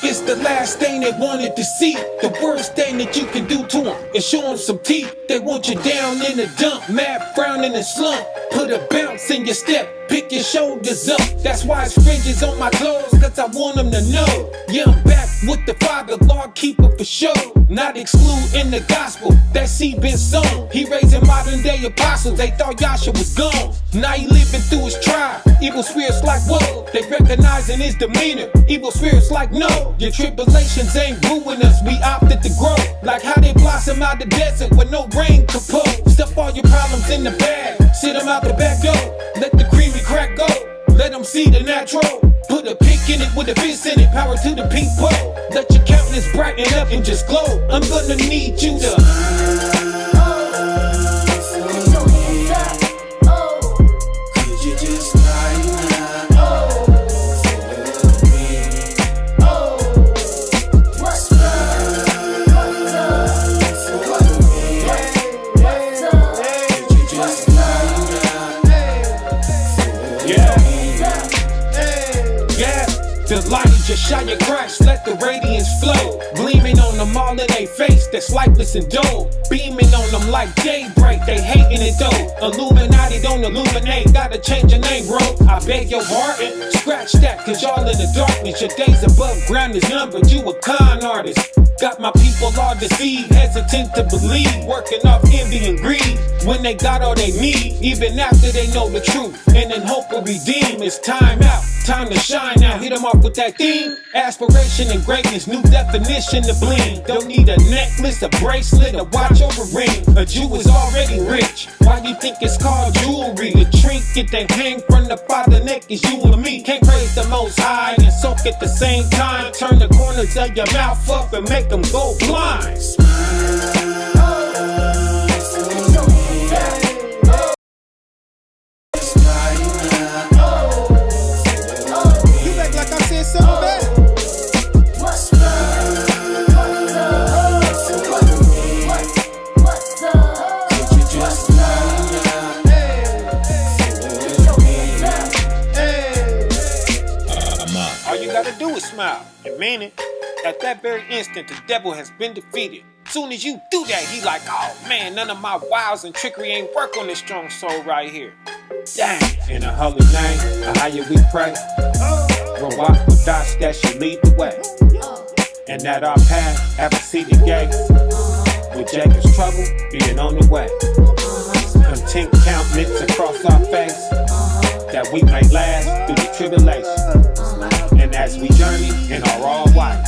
It's the last thing they wanted to see. The worst thing that you can do to them is show them some teeth. They want you down in the dump, mad, frowning and slump. Put a bounce in your step, pick your shoulders up. That's why it's fringes on my clothes, cause I want them to know. Yeah, I'm back with the Father, Lord keeper for sure. Not excluding the gospel, that seed been sown. He raising modern day apostles, they thought Yasha was gone. Now he living through his tribe. Evil spirits like whoa, they recognizing his demeanor. Evil spirits like no, your tribulations ain't ruining us, we opted to grow. Like how they blossom out the desert with no rain could pour. Stuff all your problems in the bag, sit them out the back door. Let the creamy crack go, let them see the natural. Put a pick in it with a fist in it, power to the people. Let your countenance brighten up and just glow. I'm gonna need you to the light just shine your Christ, let the radiance flow. Gleaming on them all in they face that's lifeless and dull. Beaming on them like daybreak, they hating it though. Illuminati don't illuminate, gotta change your name, bro. I beg your pardon, scratch that, cause y'all in the darkness. Your days above ground is numbered, you a con artist. Got my people all deceived, hesitant to believe. Working off envy and greed, when they got all they need. Even after they know the truth, and in hope will redeem. It's time out, time to shine now. Hit them off with that theme. Aspiration and greatness, new definition to bling. Don't need a necklace, a bracelet, a watch or a ring. A Jew is already rich, why you think it's called jewelry? The trinket that hang from the Father neck is you and me. Can't praise the Most High and soak at the same time. Turn the corners of your mouth up and make them go blind. You act like I said something bad. All you gotta do is smile and mean it. At that very instant, the devil has been defeated. Soon as you do that, he like, oh man, none of my wiles and trickery ain't work on this strong soul right here. Dang. In a holy name, a higher we pray. Rock with dots that should lead the way. And that our path have a seated gate. With Jacob's trouble being on the way. Content countenance across our face. That we may last through the tribulation. And as we journey in our all white,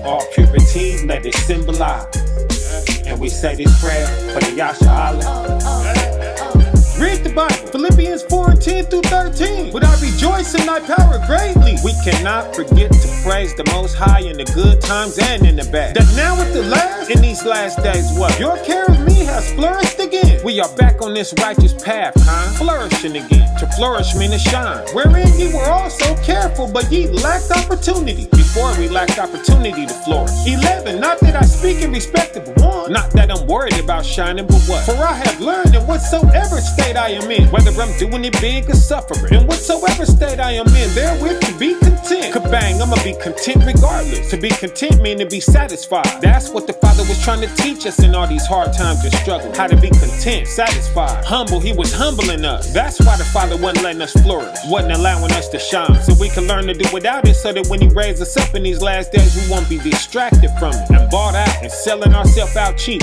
all purity let it symbolize. And we say this prayer for the Yasha Allah. Read the Bible, Philippians 4:10-13. Would I rejoice in thy power greatly? We cannot forget to praise the Most High in the good times and in the bad. That now at the last, in these last days, what? Your care of me has flourished again. We are back on this righteous path, flourishing again. To flourish mean to shine. Wherein ye were also careful, but ye lacked opportunity. Before we lacked opportunity to flourish. 11, not that I speak in respect of one. Not that I'm worried about shining, but what? For I have learned in whatsoever state I am in, whether I'm doing it big or suffering, in whatsoever state I am in, therewith to be content. Kabang, I'ma be content regardless. To be content mean to be satisfied. That's what the Father was trying to teach us in all these hard times and struggles. How to be content, satisfied, humble. He was humbling us. That's why the Father wasn't letting us flourish, wasn't allowing us to shine. So we can learn to do without it, so that when he raised us up in these last days, we won't be distracted from it and bought out and selling ourselves out cheap,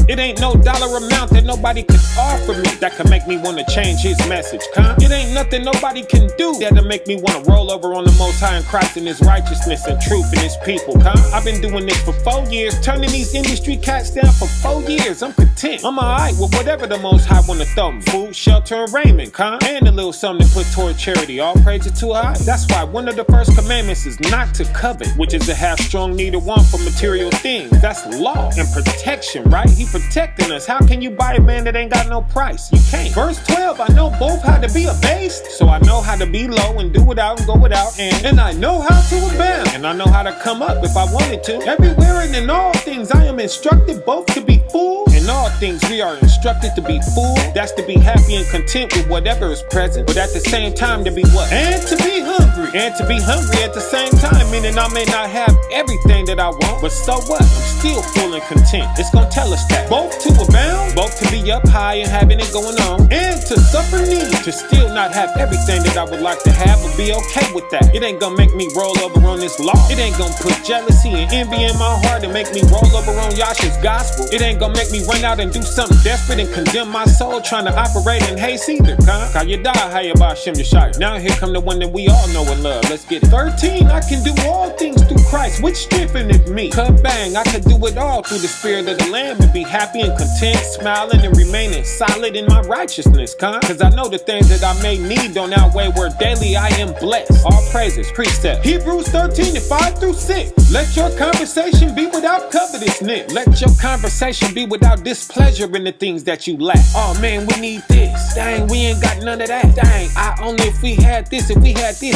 It ain't no dollar amount that nobody could offer me that can make me want to change his message, It ain't nothing nobody can do that'll make me want to roll over on the Most High and Christ and his righteousness and truth and his people, I've been doing this for 4 years, turning these industry cats down for 4 years. I'm content. I'm alright with whatever the Most High wanna throw me. Food, shelter, and raiment, and a little something to put toward charity. All praises to High. That's why one of the first commandments is not to covet, which is to have strong need or want for material things. That's law and protection, right? He protecting us. How can you buy a man that ain't got no price? You can't. Verse 12, I know both how to be abased, so I know how to be low and do without and go without, and I know how to abound, and I know how to come up if I wanted to. Everywhere and in all things I am instructed both to be full and In all things we are instructed to be full. That's to be happy and content with whatever is present, but at the same time to be what? And to be hungry. And to be hungry at the same time, meaning I may not have everything that I want, but so what? I'm still full and content. It's gonna tell us that. Both to abound, both to be up high and having it going on, and to suffer need, to still not have everything that I would like to have, but be okay with that. It ain't gonna make me roll over on this law. It ain't gonna put jealousy and envy in my heart and make me roll over on Yasha's gospel. It ain't gonna make me run out and do something desperate and condemn my soul trying to operate in haste either. Now here come the one that we all know and love. Let's get it. 13, I can do all things through Christ, which strengtheneth me. Bang, I could do it all through the spirit of the Lamb and be happy and content, smiling and remaining solid in my righteousness, cause I know the things that I may need don't outweigh where daily I am blessed. All praises, precept. Hebrews 13 and 5 through 6. Let your conversation be without covetousness. Let your conversation be without displeasure in the things that you lack. Oh man, we need this. Dang, we ain't got none of that. Dang, only if we had this,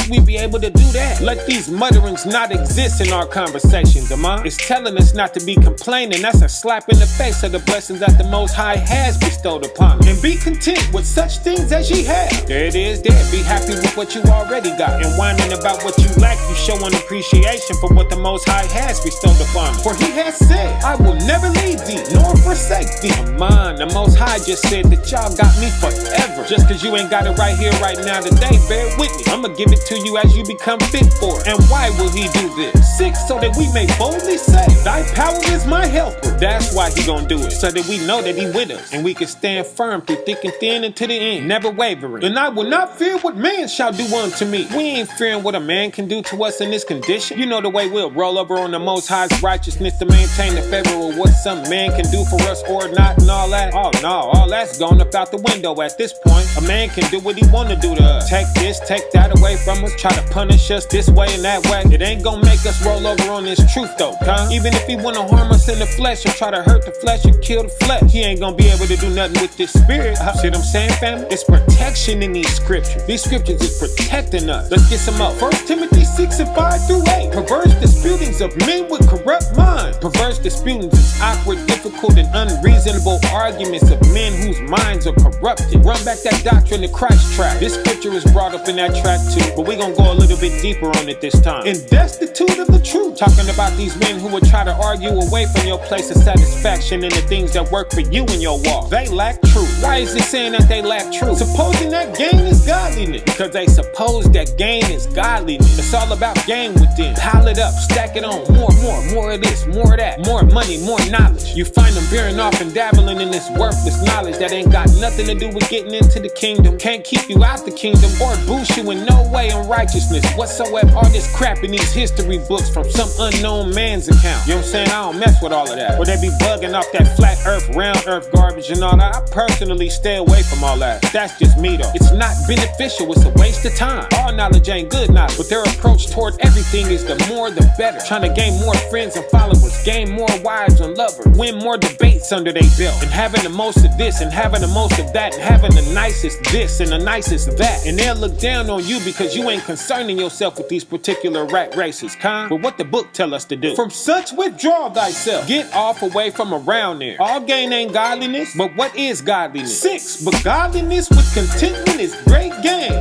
we'd be able to do that. Let these mutterings not exist in our conversations, It's telling us not to be complaining. That's a slap in the face of the blessings that the Most High has bestowed upon us. And be content with such things as ye have. There it is there. Be happy with what you already got. And whining about what you lack, you show an appreciation for what the Most High has bestowed upon us. For he has said, I will never leave thee, nor forsake thee. The Most High just said that y'all got me forever. Just cause you ain't got it right here, right now, today, bear with me. I'ma give it to you as you become fit for it. And why will he do this? 6, so that we may boldly say, thy power is my helper. That's why he gonna do it, so that we know that he with us, and we can stand firm through thick and thin and to the end, never wavering. And I will not fear what man shall do unto me. We ain't fearing what a man can do to us in this condition. You know the way we'll roll over on the Most High's righteousness to maintain the favor of what some man can do for us or not and all that. Oh no, all that's gone up out the window at this point. A man can do what he wanna do to us. Take this, take that away from us, try to punish us this way and that way. It ain't gonna make us roll over on this truth though, Even if he wanna harm us in the flesh or try to hurt the flesh and kill the flesh, he ain't gonna be able to do nothing with this spirit. See what I'm saying, family? It's protection in these scriptures. These scriptures is protecting us. Let's get some more. 1 Timothy 6 and 5 through 8. Perverse disputings of men with corrupt minds. Perverse disputings is awkward, difficult, and unreasonable arguments of men whose minds are corrupted. Run back that doctrine to Christ track. This scripture is brought up in that track too, but we're gonna go a little bit deeper on it this time. And destitute of the truth. Talking about these men who would try to argue away from your place of satisfaction in the things that work for you in your walk. They lack truth. Why is it saying that they lack truth? Supposing that gain is godliness. Because they suppose that gain is godliness. It's all about gain within. Pile it up, stack it on. More of this, more of that. More money, more knowledge. You find them veering off and dabbling in this worthless knowledge that ain't got nothing to do with getting into the kingdom. Can't keep you out the kingdom or boost you in no way in righteousness whatsoever. All this crap in these history books from some unknown man's account. You know what I'm saying? I don't mess with all of that. Or they be bugging off that flat earth, round earth garbage and all that. I personally stay away from all that. That's just me though. It's not beneficial. It's a waste of time. All knowledge ain't good knowledge, but their approach toward everything is the more the better. Trying to gain more friends and followers, gain more wives and lovers, win more debates under their belt, and having the most of this and having the most of that, and having the nicest this and the nicest that. And they'll look down on you because you ain't concerning yourself with these particular rat races, But what the book tell us to do? From such withdraw thyself. Get off away from around there. All gain ain't godliness, but what is godliness? 6, but godliness with contentment is great gain.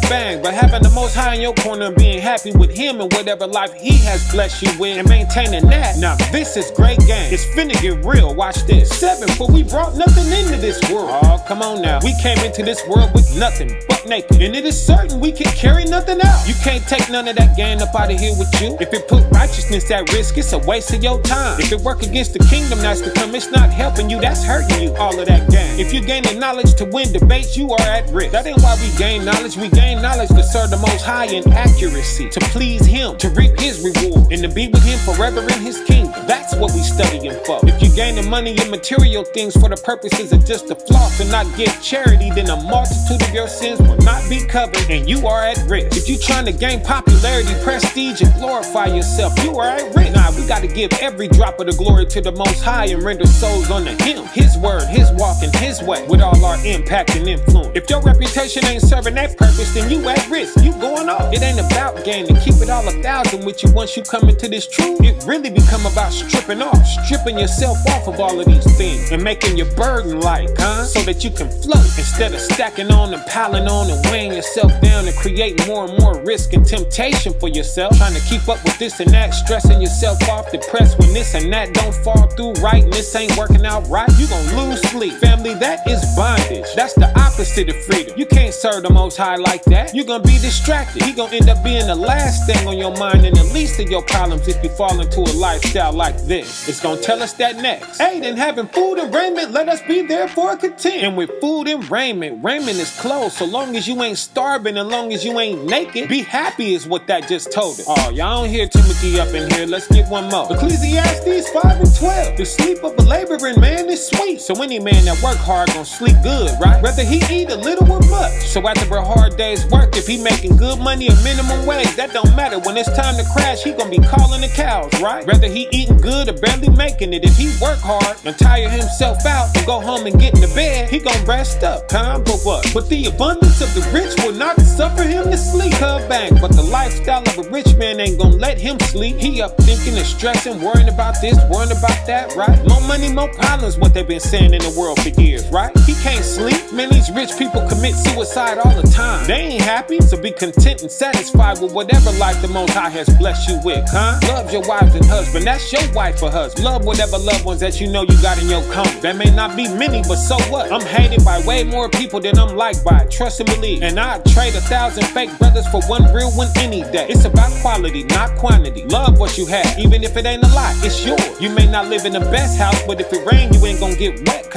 Bang, but having the Most High in your corner and being happy with him and whatever life he has blessed you with and maintaining that. Now this is great gain. It's finna get real, watch this. 7, for we brought nothing into this world. Oh, come on now. We came into this world with nothing but naked. And it is certain we can carry nothing out. You can't take none of that gain up out of here with you. If it put righteousness at risk, it's a waste of your time. If it work against the kingdom that's to come, it's not helping you, that's hurting you. All of that gain. If you gaining knowledge to win debates, you are at risk. That ain't why we gain knowledge. We gain knowledge to serve the Most High in accuracy, to please him, to reap his reward, and to be with him forever in his kingdom. That's what we studying for. If you gaining money and material things for the purposes of just the floss and not give charity, then a multitude of your sins will not be covered, and you are at risk. If you trying to gain popularity, prestige, and glorify yourself, you are at risk. Nah, we gotta give every drop of the glory to the Most High and render souls unto Him, His word, His walk, and His way, with all our impact and influence. If your reputation ain't serving that purpose, then you at risk, you going off. It ain't about gaining, keep it all 1,000 with you once you come into this truth. It really become about stripping yourself off of all of these things and making your burden light, so that you can float instead of stacking on and piling on and weighing yourself down and creating more and more risk and temptation for yourself, trying to keep up with this and that, stressing yourself off, depressed when this and that don't fall through right and this ain't working out right. You gon' lose sleep. Family, that is bondage. That's the opposite of freedom. You can't serve the Most High like that. You're gonna be distracted. He gonna end up being the last thing on your mind and the least of your problems if you fall into a lifestyle like this. It's gonna tell us that next. Hey, then having food and raiment, let us be therefore content. And with food and raiment is clothes. So long as you ain't starving, as long as you ain't naked, be happy is what that just told us. Oh, y'all don't hear Timothy up in here. Let's get one more. Ecclesiastes 5:12. The sleep of a laboring man is sweet. So any man that work hard gon' sleep good, right? Whether he eat a little or much. So after a hard day's work, if he making good money or minimum wage, that don't matter. When it's time to crash, he gonna be calling the cows, right? Whether he eating good or barely making it, if he work hard and tire himself out and go home and get in the bed, he gon' rest up, but what? But the abundance of the rich will not suffer him to sleep, bang. But the lifestyle of a rich man ain't gonna let him sleep. He up thinking and stressing, worrying about this, worrying about that, right? More money, more problems, what they've been saying in the world for years, right? He can't sleep. Man, these rich people commit suicide all the time. They ain't happy, so be content and satisfied with whatever life the Most High has blessed you with, Love your wives and husband, that's your wife or husband. Love whatever loved ones that you know you got in your company. That may not be many, but so what? I'm hated by way more people than I'm liked by. Trust and believe. And I'd trade 1,000 fake brothers for one real one any day. It's about quality, not quantity. Love what you have, even if it ain't a lot, it's yours. You may not live in the best house, but if it rain, you ain't gonna get wet,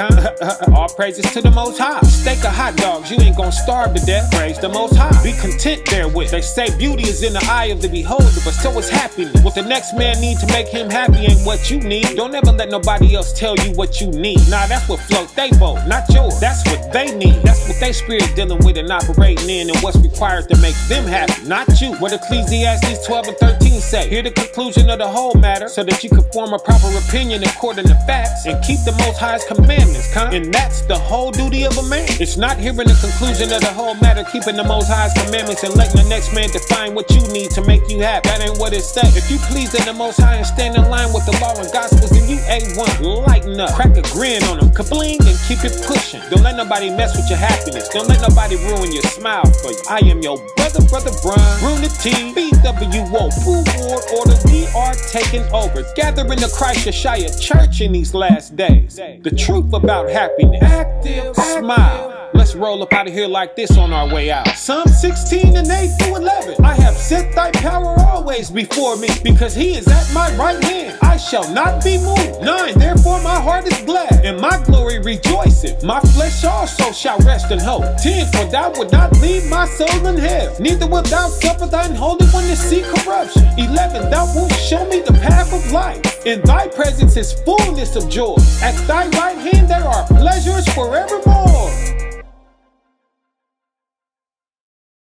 All praises to the Most High. Steak or hot dogs, you ain't gonna starve to death. Praise the Most High. Be content therewith. They say beauty is in the eye of the beholder, but so is happiness. What the next man need to make him happy ain't what you need. Don't ever let nobody else tell you what you need. Nah, that's what float they boat, not yours. That's what they need. That's what they spirit dealing with and operating in, and what's required to make them happy, not you. What Ecclesiastes 12:13 say. Hear the conclusion of the whole matter, so that you can form a proper opinion according to facts and keep the Most High's commandments, And that's the whole duty of a man. It's not hearing the conclusion of the whole matter, keeping the Most High's commandments and letting the next man define what you need to make you happy. That ain't what it says. If you please in the Most High and stand in line with the law and gospels, then you A1. Lighten up, crack a grin on them, kabling, and keep it pushing. Don't let nobody mess with your happiness. Don't let nobody ruin your smile for you. I am your brother, Bron7e, BWO, Full Ward Order. We are taking over. Gather in the Christ Yeshaya Church in these last days. The truth about happiness. Active smile. Let's roll up out of here like this on our way out. Psalm 16:8-11. I have set thy power always before me, because he is at my right hand. I shall not be moved. 9. Therefore my heart is glad, and my glory rejoiceth. My flesh also shall rest in hope. 10. For thou wilt not leave my soul in hell, neither wilt thou suffer thine holy one to see corruption. 11. Thou wilt show me the path of life. In thy presence is fullness of joy. At thy right hand there are pleasures forevermore.